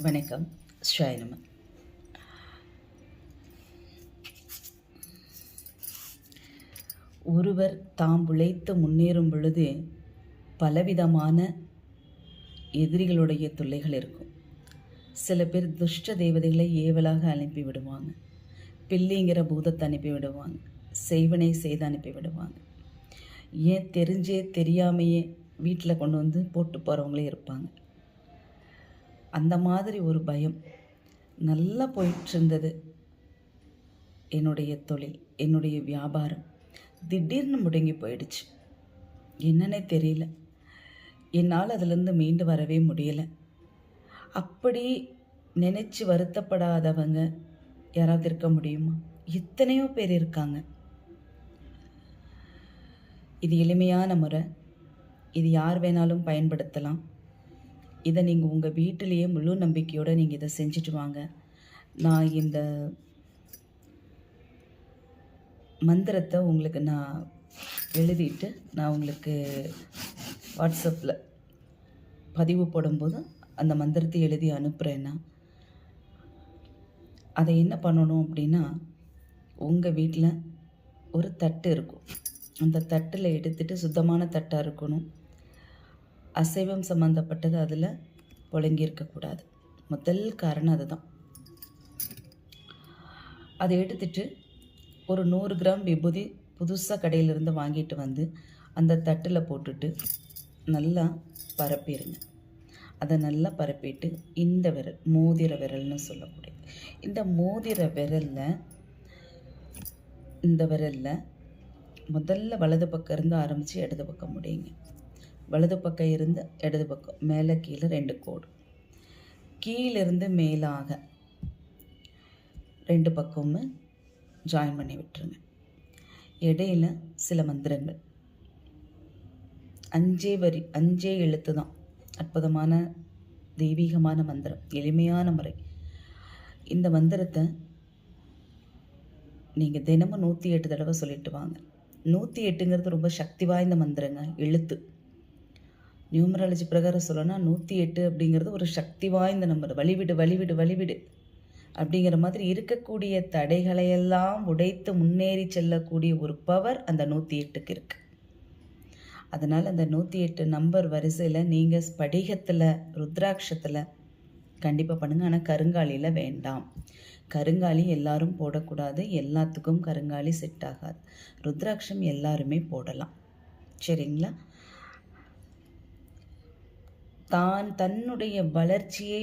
வணக்கம். ஸ்ரீ நம. ஒருவர் தாம் உழைத்து முன்னேறும் பொழுது பலவிதமான எதிரிகளுடைய தொல்லைகள் இருக்கும். சில பேர் துஷ்ட தேவதைகளை ஏவலாக அனுப்பி விடுவாங்க. பில்லிங்கிற பூதத்தை அனுப்பி விடுவாங்க. செய்வனை செய்து அனுப்பி விடுவாங்க. ஏன் தெரிஞ்சே தெரியாமையே வீட்டில் கொண்டு வந்து போட்டு போகிறவங்களே இருப்பாங்க. அந்த மாதிரி ஒரு பயம். நல்லா போயிட்டுருந்தது என்னுடைய தொழில், என்னுடைய வியாபாரம். திடீர்னு முடங்கி போயிடுச்சு. என்னன்னே தெரியல. என்னால் அதிலேருந்து மீண்டு வரவே முடியலை. அப்படி நினச்சி வருத்தப்படாதவங்க யாராவது இருக்க முடியுமா? எத்தனையோ பேர் இருக்காங்க. இது எளிமையான முறை. இது யார் வேணாலும் பயன்படுத்தலாம். இதை நீங்கள் உங்கள் வீட்டிலேயே முழு நம்பிக்கையோடு நீங்கள் இதை செஞ்சுட்டு வாங்க. நான் இந்த மந்திரத்தை உங்களுக்கு நான் எழுதிட்டு நான் உங்களுக்கு வாட்ஸ்அப்பில் பதிவு போடும்போது அந்த மந்திரத்தை எழுதி அனுப்புகிறேன்னா, அதை என்ன பண்ணணும் அப்படின்னா, உங்கள் வீட்டில் ஒரு தட்டு இருக்கும். அந்த தட்டில் எடுத்துகிட்டு சுத்தமான தட்டாக இருக்கணும். அசைவம் சம்மந்தப்பட்டது அதில் புழங்கி இருக்கக்கூடாது. முதல் காரணம் அதுதான். அதை எடுத்துட்டு ஒரு 100 கிராம் விபூதி புதுசாக கடையிலிருந்து வாங்கிட்டு வந்து அந்த தட்டில் போட்டுட்டு நல்லா பரப்பிடுங்க. அதை நல்லா பரப்பிட்டு இந்த விரல், மோதிர விரல்னு சொல்லக்கூடிய இந்த மோதிர விரலில் முதல்ல வலது பக்கம் இருந்து ஆரம்பித்து இடது பக்கம் முடியுங்க. வலது பக்கம் இருந்து இடது பக்கம், மேலே கீழே 2 கோடு, கீழிருந்து மேலாக 2 பக்கமும் ஜாயின் பண்ணி விட்டுருங்க. இடையில சில மந்திரங்கள், 5 எழுத்து தான். அற்புதமான தெய்வீகமான மந்திரம், எளிமையான முறை. இந்த மந்திரத்தை நீங்கள் தினமும் 108 தடவை சொல்லிட்டு வாங்க. 108ங்கிறது ரொம்ப சக்தி வாய்ந்த மந்திரங்க, எழுத்து. நியூமராலஜி பிரகாரம் சொல்லணும்னா 108 அப்படிங்கிறது ஒரு சக்தி வாய்ந்த நம்பர். வழிவிடு வழிவிடு வழிவிடு அப்படிங்கிற மாதிரி இருக்கக்கூடிய தடைகளையெல்லாம் உடைத்து முன்னேறி செல்லக்கூடிய ஒரு பவர் அந்த 108க்கு இருக்குது. அதனால் அந்த 108 நம்பர் வரிசையில் நீங்கள் ஸ்படிகத்தில், ருத்ராட்சத்தில் கண்டிப்பாக பண்ணுங்கள். ஆனால் கருங்காலியில் வேண்டாம். கருங்காலி எல்லாரும் போடக்கூடாது. எல்லாத்துக்கும் கருங்காலி செட் ஆகாது. ருத்ராட்சம் எல்லாருமே போடலாம். சரிங்களா? தன்னுடைய வளர்ச்சியை